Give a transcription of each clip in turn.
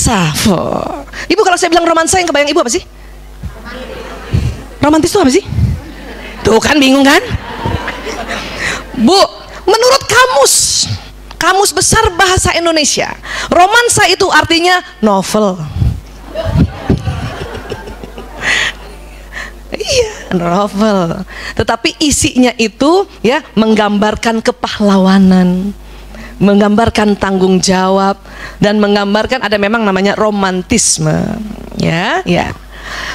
romansa. Ibu, kalau saya bilang romansa, yang kebayang ibu apa sih? Romantis itu apa sih? Tuh kan bingung kan? Bu, menurut kamus besar bahasa Indonesia, romansa itu artinya novel. Iya, novel. Tetapi isinya itu ya menggambarkan kepahlawanan, menggambarkan tanggung jawab, dan menggambarkan ada memang namanya romantisme. Ya.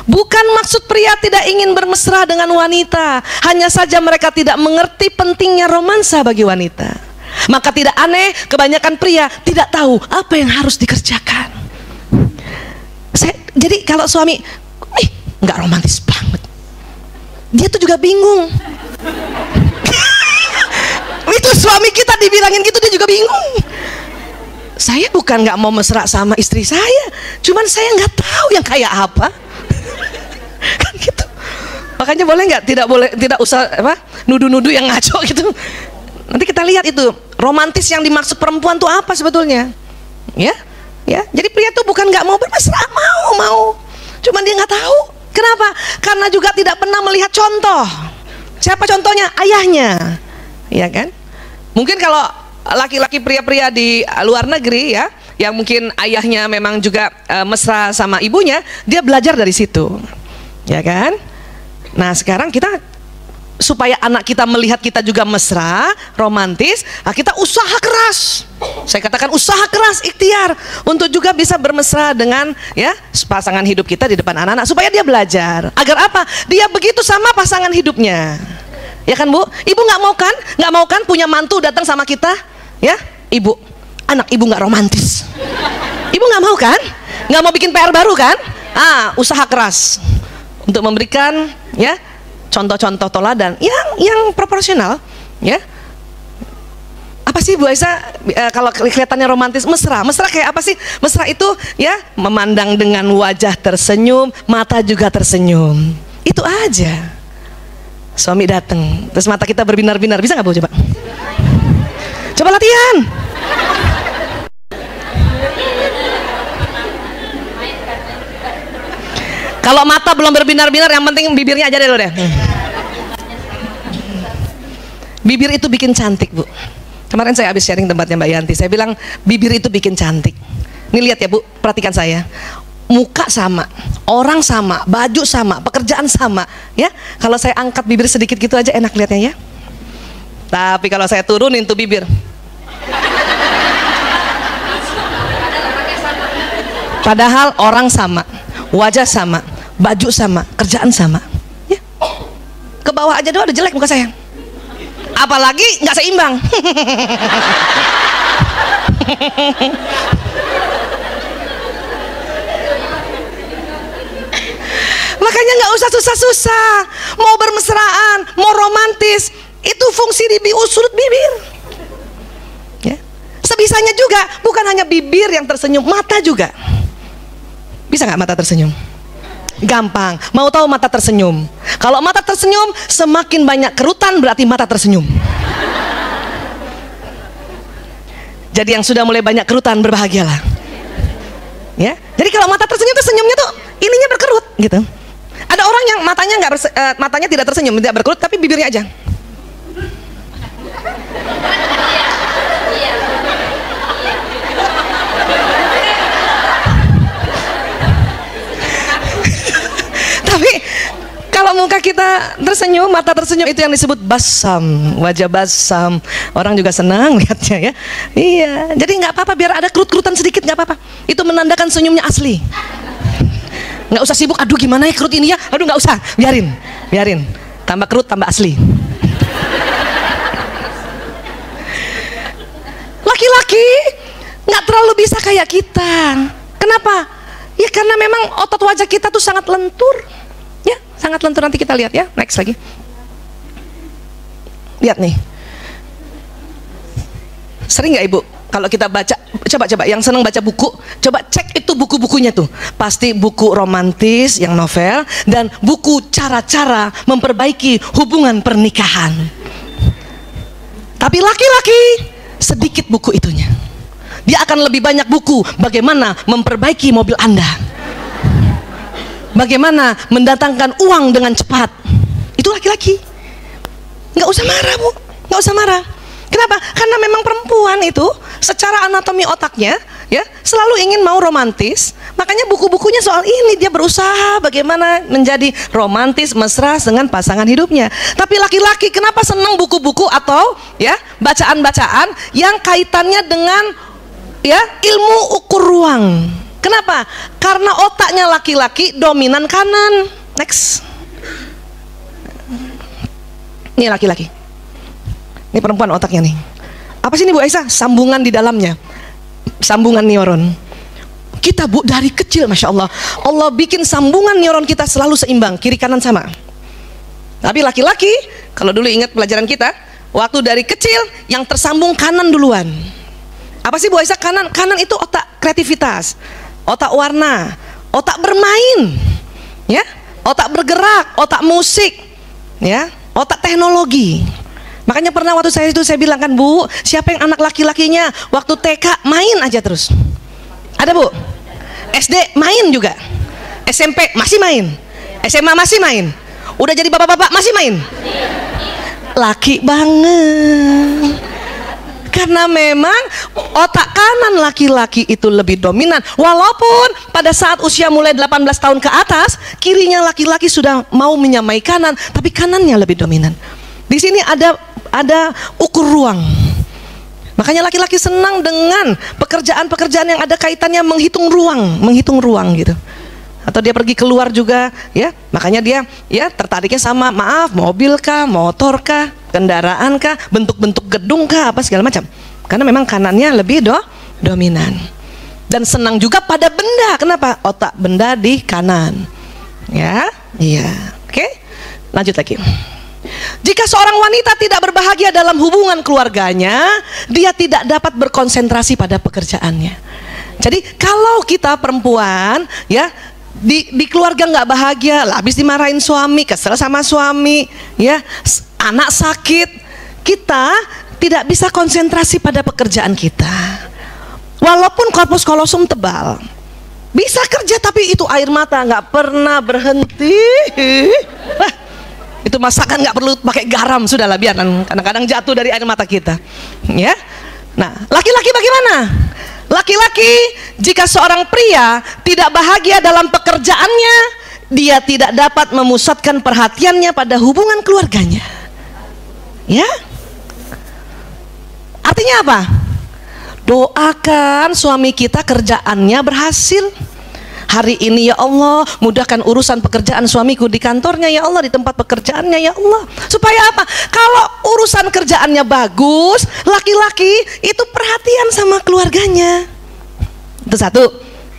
Bukan maksud pria tidak ingin bermesra dengan wanita, hanya saja mereka tidak mengerti pentingnya romansa bagi wanita. Maka tidak aneh kebanyakan pria tidak tahu apa yang harus dikerjakan. Jadi kalau suami nggak romantis banget, dia tuh juga bingung. Itu suami kita dibilangin gitu, dia juga bingung. Saya bukan nggak mau mesra sama istri saya, cuman saya nggak tahu yang kayak apa. Kan gitu. Makanya boleh nggak, tidak usah nuduh-nuduh yang ngaco gitu. Nanti kita lihat itu romantis yang dimaksud perempuan tuh apa sebetulnya. Ya. Jadi pria tuh bukan nggak mau bermesra, mau. Cuman dia nggak tahu. Kenapa? Karena juga tidak pernah melihat contoh. Siapa contohnya? Ayahnya. Ya kan? Mungkin kalau laki-laki pria-pria di luar negeri ya, yang mungkin ayahnya memang juga mesra sama ibunya, dia belajar dari situ. Ya kan? Nah, sekarang kita supaya anak kita melihat kita juga mesra, romantis, nah kita usaha keras. Saya katakan usaha keras, ikhtiar untuk juga bisa bermesra dengan ya pasangan hidup kita di depan anak-anak, supaya dia belajar. Agar apa? Dia begitu sama pasangan hidupnya. Ya kan, Bu? Ibu nggak mau kan punya mantu datang sama kita? Ya, ibu, anak ibu nggak romantis. Ibu nggak mau kan? Nggak mau bikin PR baru kan? Usaha keras untuk memberikan ya contoh-contoh teladan yang proporsional. Ya, apa sih Bu Aisyah kalau kelihatannya romantis? Mesra kayak apa sih? Mesra itu ya memandang dengan wajah tersenyum, mata juga tersenyum. Itu aja. Suami datang, terus mata kita berbinar-binar, bisa nggak Bu coba? Coba latihan. Kalau mata belum berbinar-binar, yang penting bibirnya aja deh lo deh. Bibir itu bikin cantik, Bu. Kemarin saya habis sharing tempatnya Mbak Yanti, saya bilang bibir itu bikin cantik. Ini lihat ya Bu, perhatikan saya. Muka sama, orang sama, baju sama, pekerjaan sama, ya. Kalau saya angkat bibir sedikit gitu aja enak lihatnya ya. Tapi kalau saya turunin tuh bibir, padahal orang sama, wajah sama, baju sama, kerjaan sama, ya. Ke bawah aja doang udah jelek muka saya. Apalagi nggak seimbang. Makanya nggak usah susah-susah. Mau bermesraan, mau romantis, itu fungsi di sudut bibir. Ya. Sebisanya juga, bukan hanya bibir yang tersenyum, mata juga. Bisa nggak mata tersenyum? Gampang. Mau tahu mata tersenyum? Kalau mata tersenyum, semakin banyak kerutan berarti mata tersenyum. Jadi yang sudah mulai banyak kerutan berbahagialah. Ya. Jadi kalau mata tersenyum tuh senyumnya tuh ininya berkerut gitu. Ada orang yang matanya tidak tersenyum, tidak berkerut, tapi bibirnya aja. Tapi kalau muka kita tersenyum, mata tersenyum, itu yang disebut basam, wajah basam. Orang juga senang lihatnya ya. Iya, jadi nggak apa-apa, biar ada kerut-kerutan sedikit nggak apa-apa. Itu menandakan senyumnya asli. Nggak usah sibuk, aduh gimana ya kerut ini ya, aduh nggak usah, biarin, tambah kerut tambah asli. Laki-laki nggak terlalu bisa kayak kita. Kenapa? Ya karena memang otot wajah kita tuh sangat lentur, ya sangat lentur. Nanti kita lihat ya, next lagi. Lihat nih, sering nggak Ibu kalau kita baca, coba yang senang baca buku, coba cek itu buku-bukunya tuh, pasti buku romantis yang novel dan buku cara-cara memperbaiki hubungan pernikahan. Tapi laki-laki sedikit buku itunya. dia akan lebih banyak buku bagaimana memperbaiki mobil Anda, bagaimana mendatangkan uang dengan cepat. Itu laki-laki. Nggak usah marah, Bu, nggak usah marah. Kenapa? Karena memang perempuan itu secara anatomi otaknya ya selalu ingin mau romantis. Makanya buku-bukunya soal ini, dia berusaha bagaimana menjadi romantis, mesra dengan pasangan hidupnya. Tapi laki-laki kenapa senang buku-buku atau ya bacaan-bacaan yang kaitannya dengan ya ilmu ukur ruang? Kenapa? Karena otaknya laki-laki dominan kanan. Next. Ini laki-laki. Ini perempuan otaknya nih. Apa sih ini Bu Aisyah? Sambungan di dalamnya. Sambungan neuron. Kita Bu dari kecil, Masya Allah, Allah bikin sambungan neuron kita selalu seimbang, kiri kanan sama. Tapi laki-laki, kalau dulu ingat pelajaran kita, waktu dari kecil yang tersambung kanan duluan. Apa sih Bu Aisyah kanan? Kanan itu otak kreativitas, otak warna, otak bermain, ya, otak bergerak, otak musik, ya, otak teknologi. Makanya pernah waktu saya bilang kan, Bu, siapa yang anak laki-lakinya waktu TK main aja terus? Ada Bu? SD main juga, SMP masih main, SMA masih main, udah jadi bapak-bapak masih main. Laki banget. Karena memang otak kanan laki-laki itu lebih dominan. Walaupun pada saat usia mulai 18 tahun ke atas, kirinya laki-laki sudah mau menyamai kanan, tapi kanannya lebih dominan. Di sini ada ukur ruang. Makanya laki-laki senang dengan pekerjaan-pekerjaan yang ada kaitannya menghitung ruang gitu. Atau dia pergi keluar juga, ya. Makanya dia ya tertariknya sama, maaf, mobil kah, motor kah, kendaraan kah, bentuk-bentuk gedung kah, apa segala macam. Karena memang kanannya lebih dominan. Dan senang juga pada benda. Kenapa? Otak benda di kanan. Ya, iya. Oke. Lanjut lagi. Jika seorang wanita tidak berbahagia dalam hubungan keluarganya, dia tidak dapat berkonsentrasi pada pekerjaannya. Jadi kalau kita perempuan ya di keluarga nggak bahagia, habis dimarahin suami, kesel sama suami, ya anak sakit, kita tidak bisa konsentrasi pada pekerjaan kita. Walaupun korpus kolosum tebal, bisa kerja tapi itu air mata nggak pernah berhenti. Itu masakan nggak perlu pakai garam, sudahlah biarkan, kadang-kadang jatuh dari air mata kita, ya. Nah, laki-laki bagaimana? Laki-laki, jika seorang pria tidak bahagia dalam pekerjaannya, dia tidak dapat memusatkan perhatiannya pada hubungan keluarganya, ya. Artinya apa? Doakan suami kita kerjaannya berhasil. Hari ini ya Allah, mudahkan urusan pekerjaan suamiku di kantornya ya Allah, di tempat pekerjaannya ya Allah. Supaya apa? Kalau urusan kerjaannya bagus, laki-laki itu perhatian sama keluarganya. Itu satu.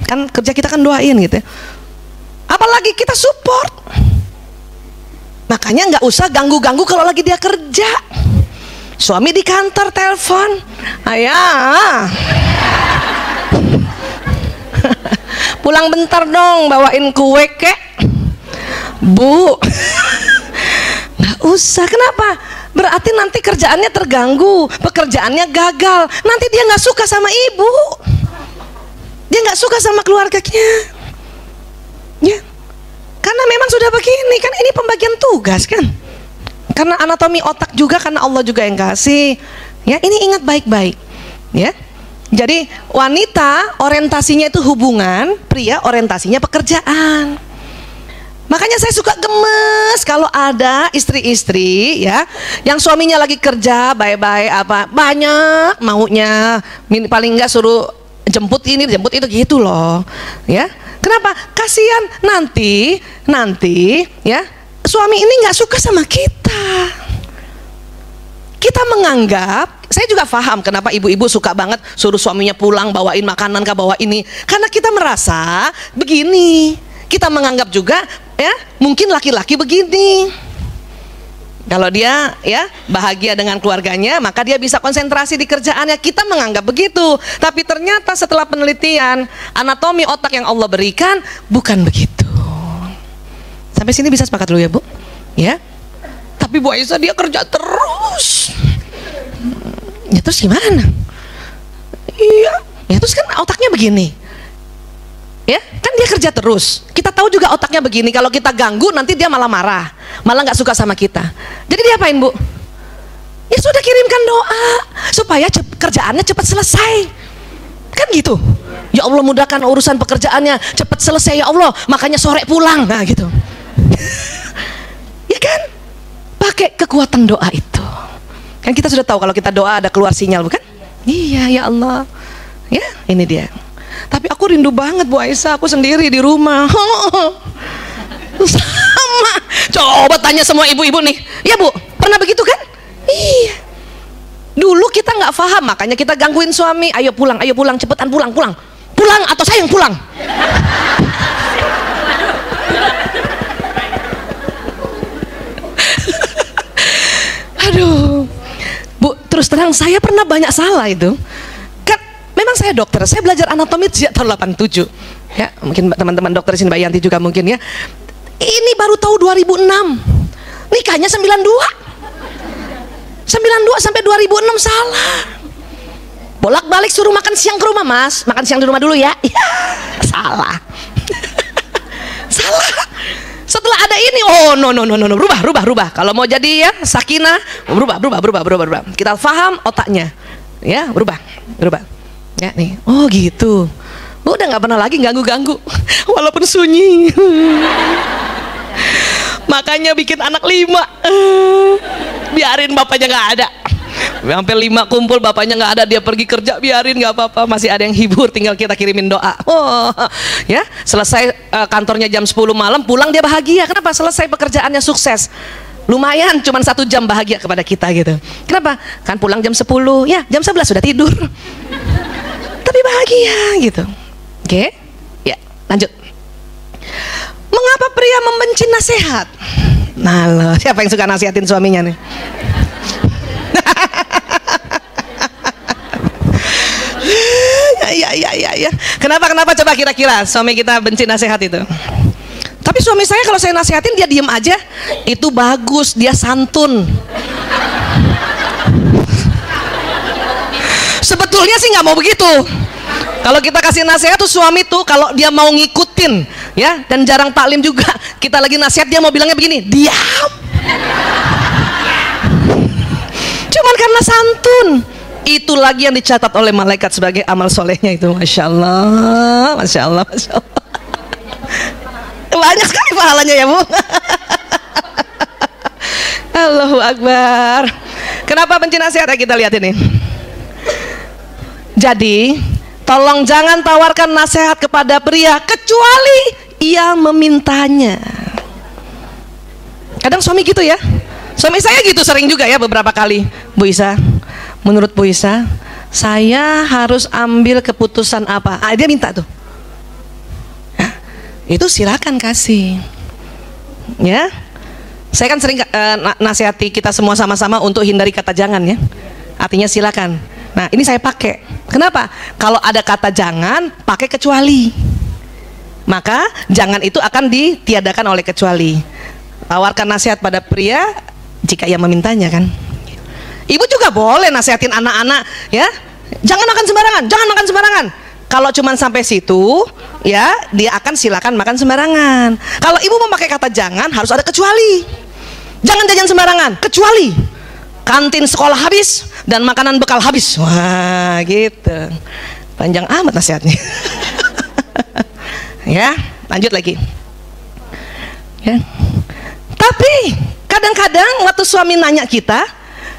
Kan kerja kita kan doain gitu ya. Apalagi kita support. Makanya nggak usah ganggu-ganggu kalau lagi dia kerja. Suami di kantor telepon, ayah pulang bentar dong, bawain kue kek, Bu. Nggak usah. Kenapa? Berarti nanti kerjaannya terganggu, pekerjaannya gagal, nanti dia nggak suka sama ibu, dia nggak suka sama keluarganya, ya. Karena memang sudah begini kan, ini pembagian tugas kan. Karena anatomi otak juga, karena Allah juga yang kasih, ya. Ini ingat baik-baik, ya. Jadi wanita orientasinya itu hubungan, pria orientasinya pekerjaan. Makanya saya suka gemes kalau ada istri-istri ya yang suaminya lagi kerja baik-baik apa banyak maunya, paling enggak suruh jemput ini jemput itu gitu loh, ya. Kenapa? Kasihan nanti ya suami ini nggak suka sama kita. Kita menganggap, saya juga paham kenapa ibu-ibu suka banget suruh suaminya pulang bawain makanan kah, bawa ini, karena kita merasa begini, kita menganggap juga ya mungkin laki-laki begini, kalau dia ya bahagia dengan keluarganya maka dia bisa konsentrasi di kerjaannya. Kita menganggap begitu, tapi ternyata setelah penelitian anatomi otak yang Allah berikan bukan begitu. Sampai sini bisa sepakat dulu ya Bu, ya. Tapi Bu Aisyah dia kerja terus. Ya terus gimana? Iya, Ya terus kan otaknya begini. Ya, kan dia kerja terus. Kita tahu juga otaknya begini, kalau kita ganggu nanti dia malah marah, malah nggak suka sama kita. Jadi dia apain, Bu? Ya sudah, kirimkan doa supaya kerjaannya cepat selesai. Kan gitu. Ya Allah, mudahkan urusan pekerjaannya, cepat selesai ya Allah, makanya sore pulang. Nah gitu. Ya kan? Pakai kekuatan doa itu. Kan kita sudah tahu kalau kita doa ada keluar sinyal, bukan? Iya, ya Allah. Ya, ini dia. Tapi aku rindu banget Bu Aisyah, aku sendiri di rumah. Sama. Coba tanya semua ibu-ibu nih. Ya Bu, pernah begitu kan? Iya. Dulu kita nggak paham, makanya kita gangguin suami. Ayo pulang, cepetan pulang. Pulang atau saya yang pulang. Aduh. Bu, terus terang saya pernah banyak salah itu. Memang saya dokter, saya belajar anatomi sejak tahun 87. Ya, mungkin teman-teman dokter di sini, Mbak Yanti juga mungkin ya. Ini baru tahu 2006. Nikahnya 92 sampai 2006 salah. Bolak-balik suruh makan siang ke rumah, Mas. Makan siang di rumah dulu ya. Ya, salah. Salah. Setelah ada ini, oh no, rubah. Kalau mau jadi ya sakinah, berubah. Kita paham otaknya. Ya, berubah. Ya nih, oh gitu. Udah nggak pernah lagi ganggu, walaupun sunyi. Makanya bikin anak 5, biarin bapaknya nggak ada. Sampai 5 kumpul, bapaknya nggak ada, dia pergi kerja, biarin, nggak apa-apa, masih ada yang hibur, tinggal kita kirimin doa. Oh, ya selesai kantornya jam 10 malam, pulang dia bahagia. Kenapa? Selesai pekerjaannya, sukses. Lumayan, cuman 1 jam bahagia kepada kita gitu. Kenapa? Kan pulang jam 10, ya jam 11 sudah tidur. Tapi bahagia gitu. Oke, ya lanjut. Mengapa pria membenci nasihat? Nah loh, siapa yang suka nasihatin suaminya nih? Ya. Kenapa coba kira-kira suami kita benci nasihat itu? Tapi suami saya kalau saya nasihatin dia diem aja, itu bagus, dia santun. Sebetulnya sih nggak mau begitu. Kalau kita kasih nasihat tuh suami tuh kalau dia mau ngikutin, ya, dan jarang taklim juga. Kita lagi nasihat dia mau bilangnya begini, diam. Cuman karena santun. Itu lagi yang dicatat oleh malaikat sebagai amal solehnya itu. Masya Allah. Banyak sekali pahalanya ya Bu. Allahu Akbar. Kenapa benci nasihat? Kita lihat ini. Jadi tolong jangan tawarkan nasihat kepada pria kecuali ia memintanya. Kadang suami gitu ya. Suami saya gitu sering juga ya beberapa kali. Bu Isa, menurut Bu Isa, saya harus ambil keputusan apa? Dia minta tuh. Ya, itu silakan kasih. Ya. Saya kan sering nasihati kita semua sama-sama untuk hindari kata jangan ya. Artinya silakan. Nah, ini saya pakai. Kenapa? Kalau ada kata jangan, pakai kecuali. Maka jangan itu akan ditiadakan oleh kecuali. Tawarkan nasihat pada pria jika ia memintanya kan. Ibu juga boleh nasihatin anak-anak ya. Jangan makan sembarangan. Kalau cuman sampai situ, ya dia akan silakan makan sembarangan. Kalau ibu memakai kata jangan, harus ada kecuali. Jangan jajan sembarangan, kecuali kantin sekolah habis dan makanan bekal habis. Wah, gitu. Panjang amat nasihatnya. Ya, lanjut lagi. Ya. Tapi kadang-kadang waktu suami nanya kita,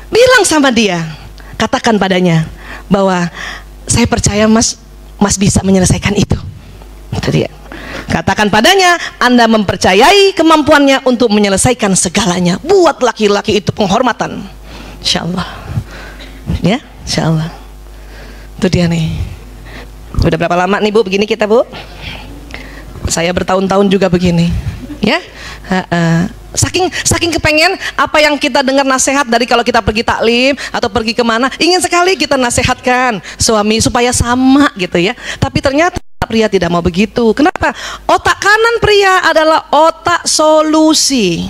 bilang sama dia, katakan padanya bahwa saya percaya mas bisa menyelesaikan itu. Itu dia. Katakan padanya, Anda mempercayai kemampuannya untuk menyelesaikan segalanya. Buat laki-laki itu penghormatan. Insya Allah. Ya, insya Allah. Itu dia nih. Udah berapa lama nih Bu begini kita Bu? Saya bertahun-tahun juga begini. Ya. Saking kepengen apa yang kita dengar nasihat dari kalau kita pergi taklim atau pergi kemana, ingin sekali kita nasihatkan suami supaya sama gitu ya. Tapi ternyata pria tidak mau begitu. Kenapa? Otak kanan pria adalah otak solusi.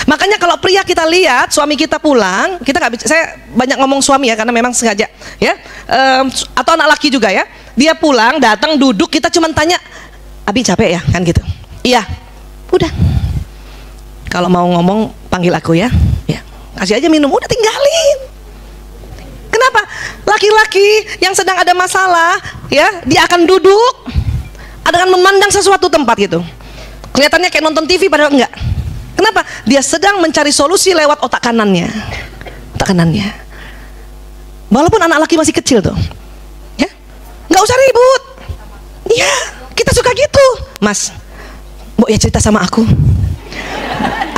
Makanya kalau pria kita lihat suami kita pulang, kita nggak, saya banyak ngomong suami ya karena memang sengaja ya, atau anak laki juga ya, dia pulang datang duduk, kita cuma tanya, Abi capek ya kan gitu, iya, udah, kalau mau ngomong panggil aku ya, ya kasih aja minum, udah tinggalin. Kenapa? Laki-laki yang sedang ada masalah ya, dia akan duduk dengan memandang sesuatu tempat gitu, kelihatannya kayak nonton TV padahal enggak. Kenapa? Dia sedang mencari solusi lewat otak kanannya. Otak kanannya. Walaupun anak laki masih kecil tuh, ya, nggak usah ribut. Iya, kita suka gitu. Mas, Mbok ya cerita sama aku.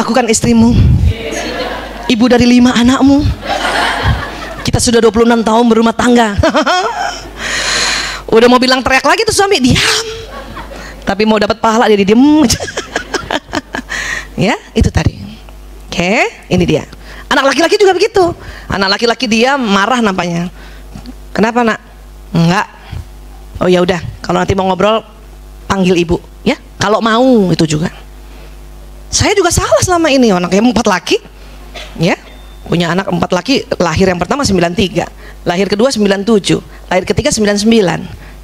Aku kan istrimu, ibu dari 5 anakmu. Kita sudah 26 tahun berumah tangga. Udah mau bilang teriak lagi tuh suami, diam. Tapi mau dapat pahala dia diem. Ya, itu tadi. Oke, ini dia. Anak laki-laki juga begitu. Anak laki-laki dia marah nampaknya. Kenapa, Nak? Enggak. Oh ya udah, kalau nanti mau ngobrol panggil ibu, ya. Kalau mau itu juga. Saya juga salah selama ini, anaknya 4 laki. Ya. Punya anak 4 laki, lahir yang pertama 93, lahir kedua 97, lahir ketiga 99.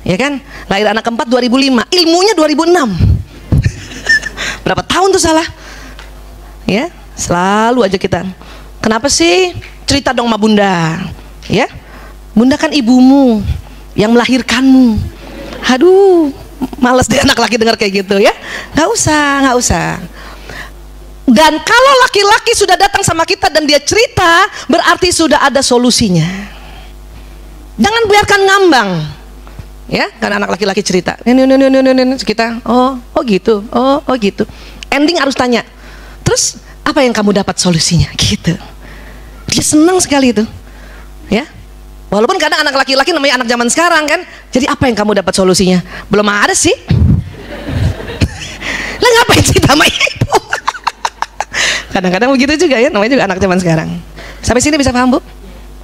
Ya kan? Lahir anak keempat 2005, ilmunya 2006. Berapa tahun tuh salah? Ya, selalu aja kita. Kenapa sih? Cerita dong sama Bunda. Ya, Bunda kan ibumu yang melahirkanmu. Aduh, males deh anak laki dengar kayak gitu ya. Nggak usah, nggak usah. Dan kalau laki-laki sudah datang sama kita dan dia cerita, berarti sudah ada solusinya. Jangan biarkan ngambang. Ya, karena anak laki-laki cerita. Kita, oh gitu, oh gitu. Ending harus tanya. Terus apa yang kamu dapat solusinya? Gitu. Dia senang sekali itu, ya. Walaupun kadang anak laki-laki namanya anak zaman sekarang kan. Jadi apa yang kamu dapat solusinya? Belum ada sih. Lah ngapain sih sama ibu? Kadang-kadang begitu juga ya. Namanya juga anak zaman sekarang. Sampai sini bisa paham, Bu?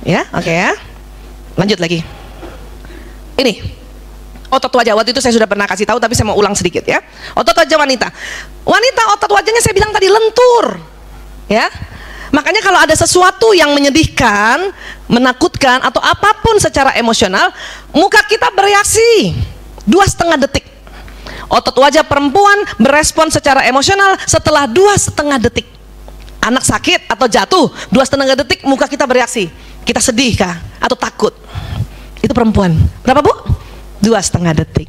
Ya, oke ya. Lanjut lagi. Ini. Otot wajah, waktu itu saya sudah pernah kasih tahu, tapi saya mau ulang sedikit ya. Otot wajah wanita. Wanita otot wajahnya saya bilang tadi lentur. Ya. Makanya kalau ada sesuatu yang menyedihkan, menakutkan atau apapun secara emosional, muka kita bereaksi 2,5 detik. Otot wajah perempuan berespon secara emosional setelah 2,5 detik. Anak sakit atau jatuh 2,5 detik muka kita bereaksi. Kita sedih kah atau takut? Itu perempuan. Berapa, Bu? 2,5 detik.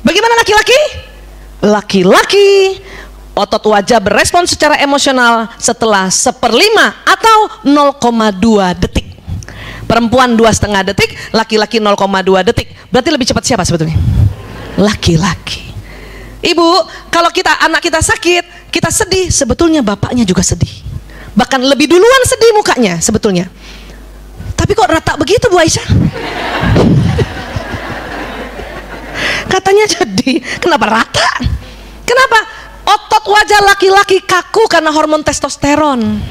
Bagaimana laki-laki? Laki-laki otot wajah berespon secara emosional setelah 1/5 atau 0,2 detik. Perempuan 2,5 detik, laki-laki 0,2 detik. Berarti lebih cepat siapa sebetulnya? Laki-laki. Ibu, kalau anak kita sakit, kita sedih, sebetulnya bapaknya juga sedih. Bahkan lebih duluan sedih mukanya sebetulnya. Tapi kok rata begitu, Bu Aisyah? Katanya jadi, kenapa rata? Kenapa? Otot wajah laki-laki kaku karena hormon testosteron.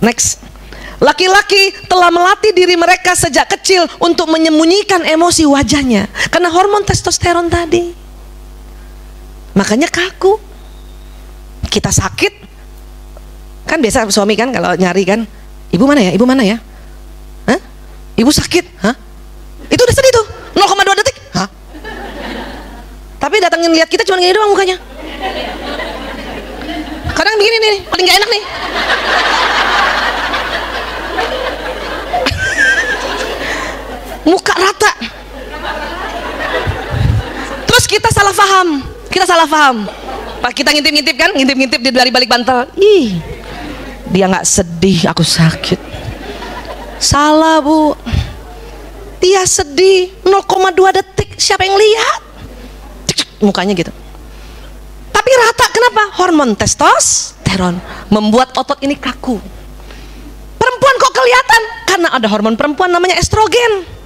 Next. Laki-laki telah melatih diri mereka sejak kecil untuk menyembunyikan emosi wajahnya karena hormon testosteron tadi. Makanya kaku. Kita sakit, kan biasa suami kan kalau nyari kan, ibu mana ya, ibu mana ya? Hah? Ibu sakit? Hah? Itu udah sedih tuh, 0,2 detik. Hah? Tapi datangin lihat kita cuma gini doang mukanya. Kadang begini nih, paling gak enak nih. Muka rata. Terus kita salah paham. Pas kita ngintip-ngintip kan, ngintip-ngintip dari balik bantal. Ih, dia nggak sedih, aku sakit. Salah, Bu. Dia sedih 0,2 detik. Siapa yang lihat? Mukanya gitu. Tapi rata, kenapa? Hormon testosteron membuat otot ini kaku. Perempuan kok kelihatan? Karena ada hormon perempuan namanya estrogen.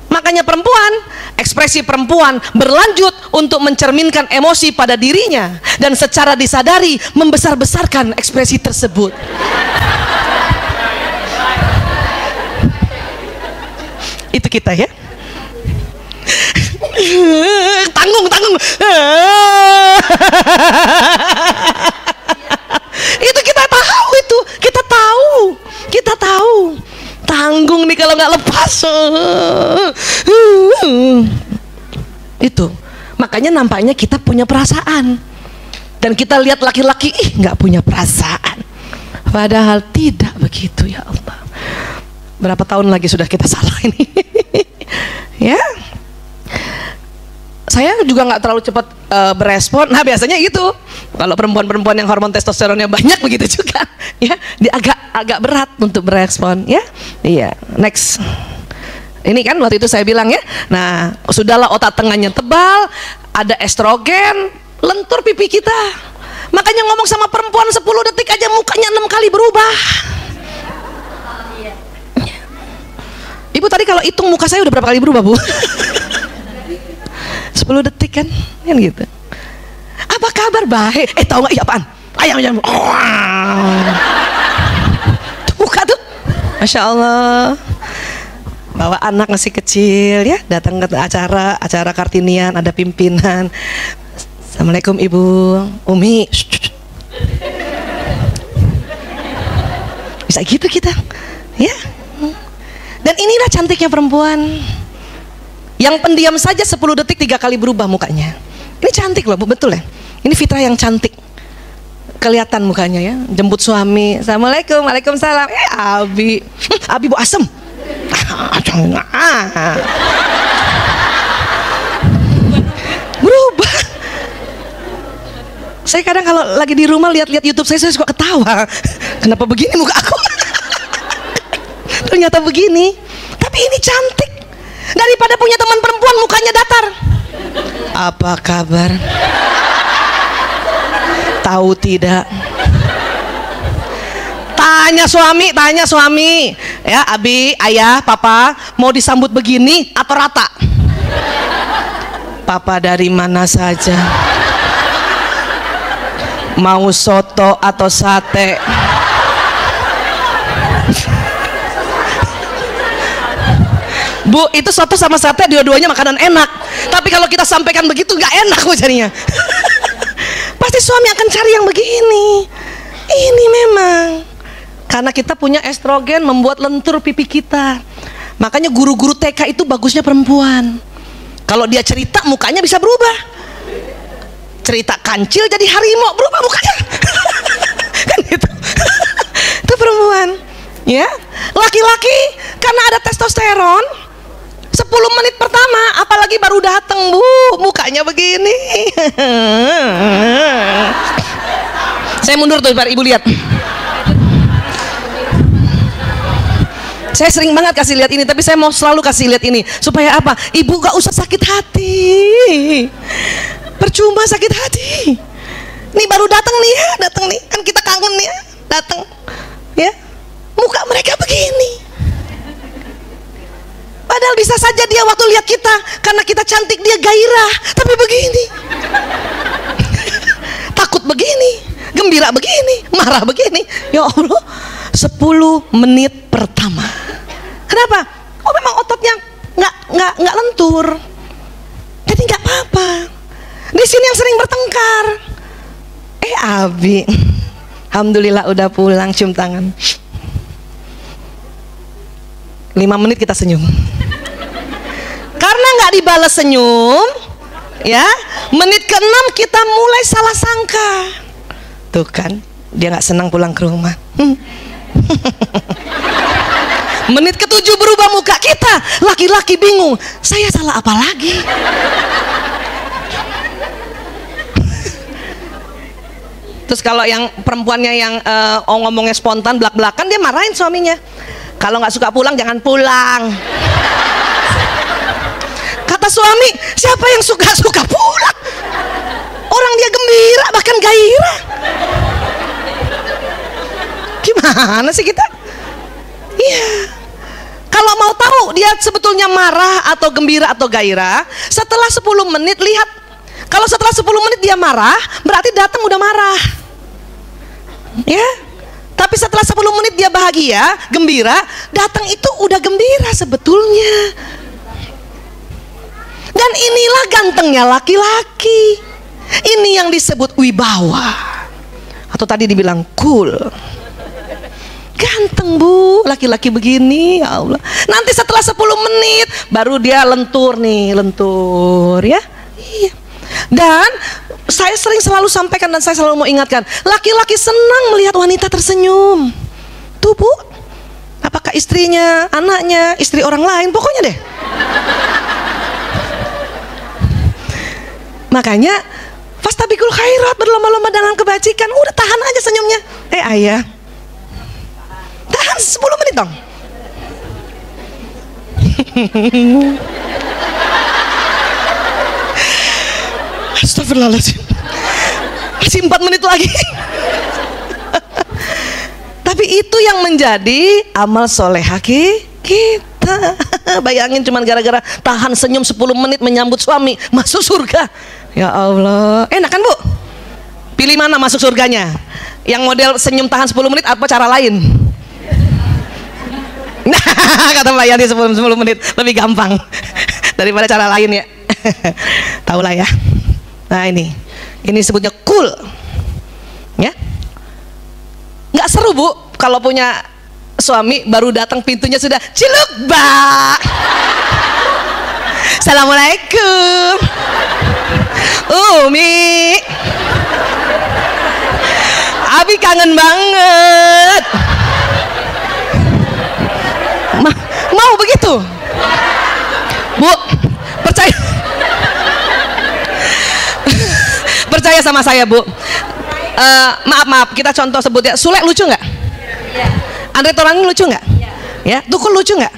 Makanya perempuan, ekspresi perempuan berlanjut untuk mencerminkan emosi pada dirinya dan secara disadari membesar-besarkan ekspresi tersebut. Itu kita ya. Tanggung. kalau nggak lepas. Itu makanya nampaknya kita punya perasaan, dan kita lihat laki-laki nggak punya perasaan, padahal tidak begitu. Ya Allah, berapa tahun lagi sudah kita salah ini. Ya, saya juga nggak terlalu cepat berespon. Nah biasanya gitu, kalau perempuan-perempuan yang hormon testosteronnya banyak begitu juga, ya, dia agak berat untuk berespon. Ya, iya. Next. Ini kan waktu itu saya bilang ya, nah sudahlah otak tengahnya tebal, ada estrogen, lentur pipi kita. Makanya ngomong sama perempuan 10 detik aja mukanya 6 kali berubah. Ibu tadi kalau hitung muka saya udah berapa kali berubah, Bu? 10 detik kan gitu. Apa kabar? Baik. Tahu nggak? Iya apaan? Ayam. Muka tuh, Masya Allah. Bawa anak masih kecil ya, datang ke acara Kartinian, ada pimpinan. Assalamualaikum Ibu Umi. Bisa gitu kita, ya. Dan inilah cantiknya perempuan. Yang pendiam saja 10 detik 3 kali berubah mukanya. Ini cantik loh, betul ya. Ini fitrah yang cantik. Kelihatan mukanya ya. Jemput suami, Assalamualaikum, Waalaikumsalam. Abi bau asem. Berubah. Saya kadang kalau lagi di rumah lihat-lihat YouTube saya suka ketawa. Kenapa begini muka aku? Ternyata begini. Tapi ini cantik. Daripada punya teman perempuan mukanya datar. Apa kabar? Tahu tidak? Tanya suami, ya, Abi, ayah, papa, mau disambut begini atau rata? Papa dari mana saja? Mau soto atau sate? Bu, itu soto sama sate dua-duanya makanan enak. Tapi kalau kita sampaikan begitu nggak enak bu jadinya. Pasti suami akan cari yang begini. Ini memang karena kita punya estrogen membuat lentur pipi kita. Makanya guru-guru TK itu bagusnya perempuan. Kalau dia cerita mukanya bisa berubah. Cerita kancil jadi harimau berubah mukanya. Kan gitu. Itu perempuan. Ya, laki-laki karena ada testosteron 10 menit pertama, apalagi baru datang bu, mukanya begini. Saya mundur tuh biar ibu lihat. Saya sering banget kasih lihat ini, tapi saya mau selalu kasih lihat ini supaya apa? Ibu gak usah sakit hati. Percuma sakit hati. Nih baru datang nih ya, kan kita kangen nih ya, datang. Ya, muka mereka begini. Padahal bisa saja dia waktu lihat kita, karena kita cantik dia gairah, tapi begini. Takut begini, gembira begini, marah begini. Ya Allah, 10 menit pertama. Kenapa? Oh memang ototnya nggak lentur. Jadi nggak apa-apa. Di sini yang sering bertengkar. Abi, alhamdulillah udah pulang, cium tangan. 5 menit kita senyum. Karena nggak dibalas senyum, ya, menit ke-6 kita mulai salah sangka. Tuh kan, dia nggak senang pulang ke rumah. Menit ke-7 berubah muka kita, laki-laki bingung, saya salah apa lagi? Terus kalau yang perempuannya yang ngomongnya spontan belak-belakan, dia marahin suaminya. Kalau nggak suka pulang jangan pulang. Kata suami, siapa yang suka pulang? Orang dia gembira bahkan gairah. Gimana sih kita? Iya. Kalau mau tahu dia sebetulnya marah atau gembira atau gairah, setelah 10 menit lihat. Kalau setelah 10 menit dia marah, berarti datang udah marah. Ya. Tapi setelah 10 menit dia bahagia, gembira, datang itu udah gembira sebetulnya. Dan inilah gantengnya laki-laki. Ini yang disebut wibawa. Atau tadi dibilang cool. Ganteng bu, laki-laki begini, ya Allah. Nanti setelah 10 menit baru dia lentur nih, lentur ya. Iya. Dan saya selalu sampaikan dan saya selalu mau ingatkan, laki-laki senang melihat wanita tersenyum. Tuh bu, apakah istrinya, anaknya, istri orang lain, pokoknya deh. Makanya fastabikul khairat, berlomba-lomba dalam kebajikan. Udah tahan aja senyumnya. Ayah, tahan 10 menit dong. Astagfirullahaladzim, masih 4 menit lagi. Tapi itu yang menjadi amal solehah kita. Bayangin cuman gara-gara tahan senyum 10 menit menyambut suami masuk surga. Ya Allah, enak kan bu? Pilih mana masuk surganya? Yang model senyum tahan 10 menit apa cara lain? Nah, kata Mbak Yani 10 menit lebih gampang daripada cara lain ya. Tahu lah ya. Nah ini sebutnya cool ya. Nggak seru bu kalau punya suami baru datang pintunya sudah ciluk bak. Assalamualaikum Umi, Abi kangen banget. Mau begitu bu? Percaya sama saya bu. Maaf kita contoh sebut ya. Sule lucu nggak? Andre Taulani lucu nggak? Ya, Tukul lucu nggak?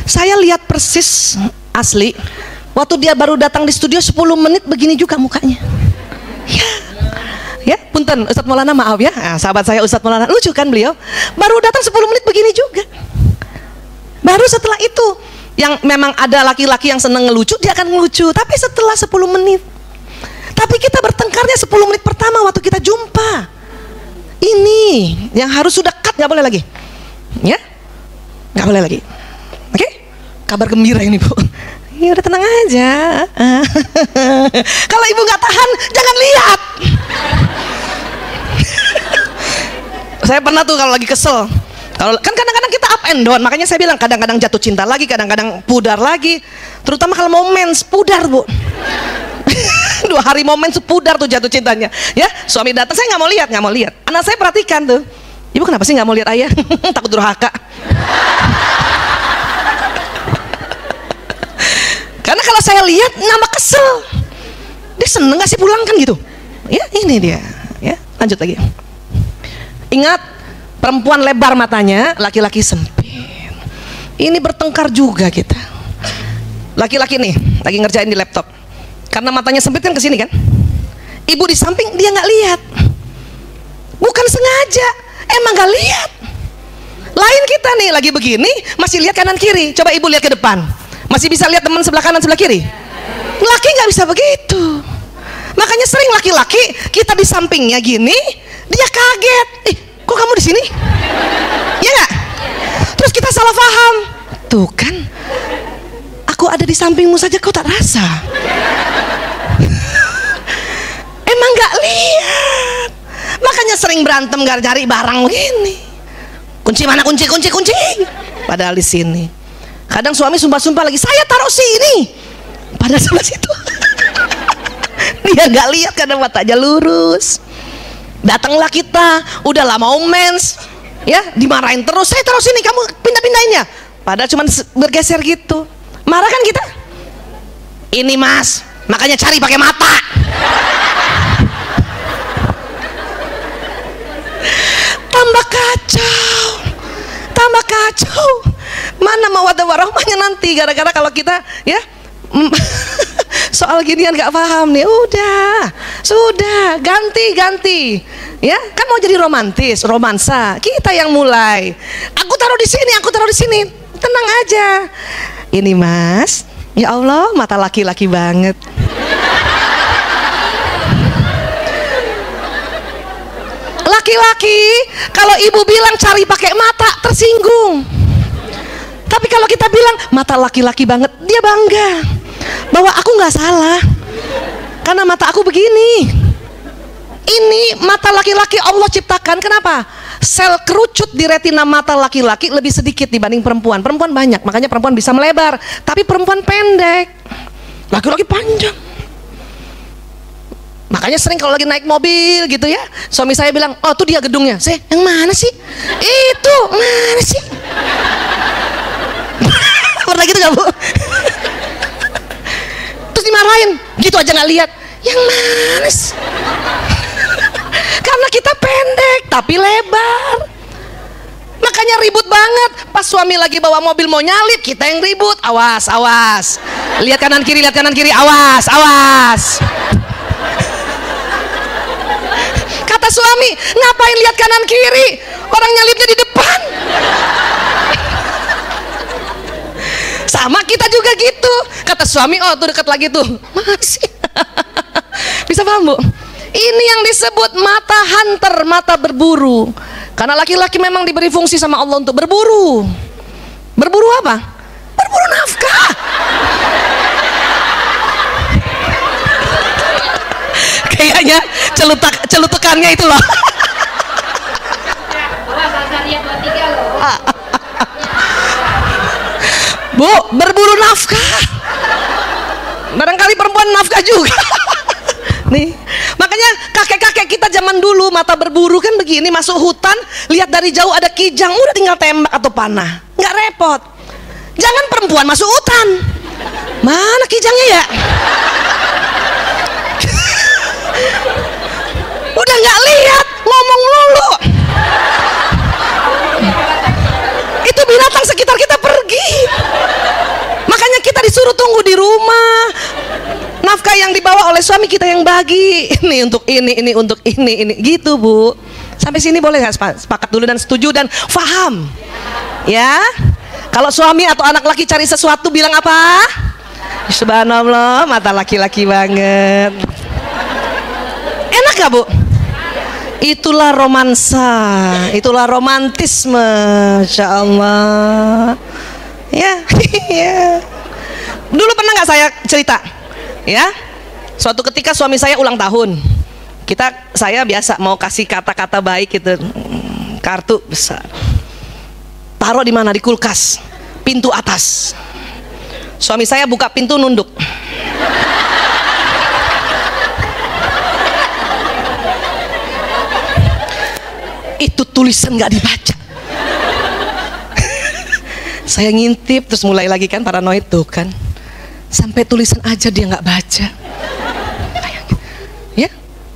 Saya lihat persis asli waktu dia baru datang di studio 10 menit begini juga mukanya. Ya, punten Ustadz Maulana, maaf ya. Nah, sahabat saya Ustadz Maulana, lucu kan beliau? Baru datang 10 menit begini juga. Baru setelah itu yang memang ada laki-laki yang seneng ngelucu, dia akan ngelucu, tapi setelah 10 menit. Tapi kita bertengkarnya 10 menit pertama waktu kita jumpa. Ini yang harus sudah cut, nggak boleh lagi. Ya, nggak boleh lagi. Oke? Kabar gembira ini bu. Ya udah tenang aja. Kalau ibu nggak tahan, jangan lihat. Saya pernah tuh kalau lagi kesel. Kalau kan kadang-kadang kita up and down, makanya saya bilang kadang-kadang jatuh cinta lagi, kadang-kadang pudar lagi. Terutama kalau mau mens, pudar bu. 2 hari momen sepudar tuh jatuh cintanya ya. Suami datang, saya nggak mau lihat. Anak saya perhatikan tuh, ibu kenapa sih nggak mau lihat ayah? Takut durhaka. Karena kalau saya lihat nambah kesel. Dia seneng nggak sih pulang kan gitu ya. Ini dia ya. Lanjut lagi. Ingat, perempuan lebar matanya, laki-laki sempit. Ini bertengkar juga kita. Laki-laki nih lagi ngerjain di laptop, karena matanya sempit kan kesini kan. Ibu di samping, dia nggak lihat, bukan sengaja, emang nggak lihat. Lain kita nih lagi begini masih lihat kanan kiri. Coba ibu lihat ke depan, masih bisa lihat teman sebelah kanan sebelah kiri. Laki nggak bisa begitu. Makanya sering laki-laki kita di sampingnya gini, dia kaget, kok kamu di sini? Ya nggak? Terus kita salah paham. Tuh kan, aku ada di sampingmu saja kau tak rasa. Emang nggak lihat. Makanya sering berantem gak cari barang begini. Kunci mana, kunci. Padahal di sini. Kadang suami sumpah-sumpah lagi, saya taruh sini, padahal sebelah situ. Dia nggak lihat karena matanya lurus. Datanglah kita, udah lama mens, ya dimarahin terus. Saya taruh sini, kamu pindah-pindahinnya. Padahal cuma bergeser gitu. Marah kan kita? Ini mas, makanya cari pakai mata. Tambah kacau. Mana mawaddah warahmahnya nanti gara-gara kalau kita ya soal ginian gak paham nih. Sudah ganti ya kan, mau jadi romansa kita yang mulai. Aku taruh di sini, tenang aja. Ini mas, ya Allah, mata laki-laki banget. Laki-laki kalau ibu bilang cari pakai mata tersinggung, tapi kalau kita bilang mata laki-laki banget, dia bangga bahwa aku nggak salah karena mata aku begini. Ini mata laki-laki Allah ciptakan, kenapa? Sel kerucut di retina mata laki-laki lebih sedikit dibanding perempuan. Perempuan banyak, makanya perempuan bisa melebar. Tapi perempuan pendek, laki-laki panjang. Makanya sering kalau lagi naik mobil gitu ya, suami saya bilang, oh tuh dia gedungnya. Saya, yang mana sih? Itu, mana sih? Pernah gitu gak Bu? Terus dimarahin, gitu aja gak lihat. Yang mana sih? Karena kita pendek tapi lebar, makanya ribut banget. Pas suami lagi bawa mobil mau nyalip, kita yang ribut. Awas, awas, lihat kanan kiri, lihat kanan kiri, awas, awas. Kata suami, ngapain lihat kanan kiri, orang nyalipnya di depan. Sama kita juga gitu. Kata suami, oh tuh dekat lagi tuh. Masih. Bisa paham Bu? Ini yang disebut mata hunter, mata berburu. Karena laki-laki memang diberi fungsi sama Allah untuk berburu. Berburu apa? Berburu nafkah. Kayaknya celutukannya itu loh. Bu, berburu nafkah. Barangkali perempuan nafkah juga. Nih, makanya kakek-kakek kita zaman dulu mata berburu kan begini, masuk hutan, lihat dari jauh ada kijang, udah tinggal tembak atau panah, nggak repot. Jangan perempuan masuk hutan, mana kijangnya ya? Udah nggak lihat, ngomong lulu. Itu binatang sekitar kita pergi. Makanya kita disuruh tunggu di rumah. Nafkah yang dibawa oleh suami kita yang bagi. Ini untuk ini untuk ini gitu Bu. Sampai sini boleh nggak sepakat dulu dan setuju dan faham? Ya. Kalau suami atau anak laki cari sesuatu bilang apa? Subhanallah, mata laki-laki banget. Enak gak Bu? Itulah romansa, itulah romantisme, Masya Allah. Ya, ya. Dulu pernah nggak saya cerita? Ya, suatu ketika suami saya ulang tahun. Saya biasa mau kasih kata-kata baik gitu, kartu besar. Taruh di mana? Di kulkas, pintu atas. Suami saya buka pintu nunduk. Itu tulisan nggak dibaca. Saya ngintip terus mulai lagi kan paranoid tuh kan. Sampai tulisan aja dia nggak baca. Ya,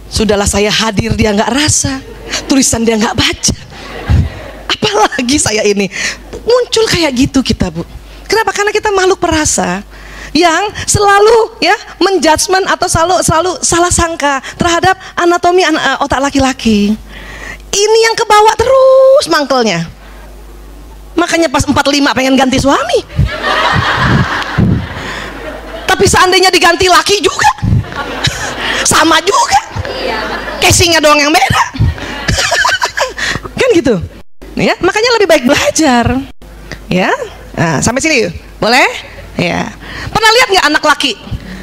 sudahlah saya hadir dia nggak rasa, tulisan dia nggak baca. Apalagi saya ini muncul kayak gitu kita Bu. Kenapa? Karena kita makhluk perasa yang selalu ya menjudgment atau selalu salah sangka terhadap anatomi otak laki-laki. Ini yang kebawa terus mangkelnya. Makanya pas 45 pengen ganti suami. Tapi seandainya diganti laki juga sama juga, casingnya doang yang beda. Kan gitu ya, makanya lebih baik belajar ya. Nah, sampai sini boleh ya. Pernah lihat nggak anak laki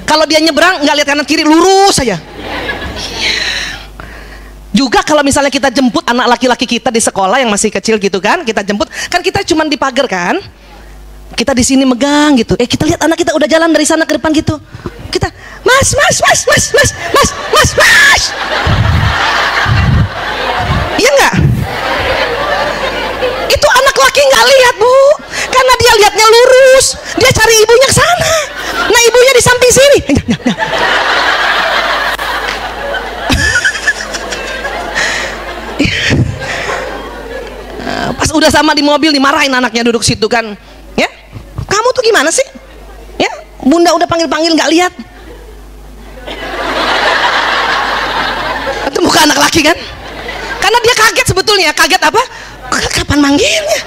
kalau dia nyebrang nggak lihat kanan kiri, lurus saja? Juga kalau misalnya kita jemput anak laki-laki kita di sekolah yang masih kecil gitu kan, kita jemput, kan kita cuma di pagar kan, kita di sini megang gitu. Kita lihat anak kita udah jalan dari sana ke depan gitu, kita mas. Iya nggak? Itu anak laki nggak lihat Bu, karena dia lihatnya lurus, dia cari ibunya ke sana. Nah ibunya di samping sini. Pas udah sama di mobil dimarahin anaknya duduk situ kan, ya kamu tuh gimana sih ya, bunda udah panggil-panggil nggak lihat. Itu bukan anak laki kan, karena dia kaget sebetulnya. Kaget apa? Kapan manggilnya?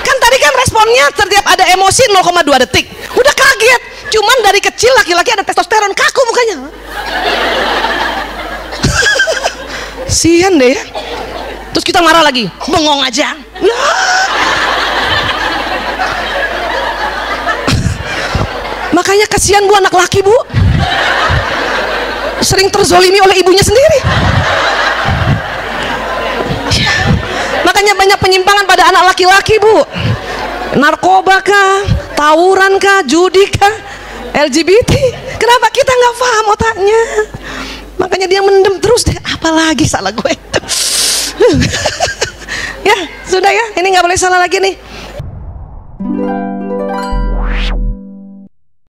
Kan tadi kan responnya setiap ada emosi 0,2 detik udah kaget. Cuman dari kecil laki-laki ada testosteron, kaku mukanya. Sian deh ya. Terus kita marah lagi, bengong aja. Makanya kasihan Bu anak laki Bu. sering terzolimi oleh ibunya sendiri. Ya. Makanya banyak penyimpangan pada anak laki-laki, Bu. Narkoba kah, tawuran kah, judi kah, LGBT. Kenapa kita nggak paham otaknya? Makanya dia mendem terus deh. Apalagi salah gue. Ya sudah ya, ini nggak boleh salah lagi nih.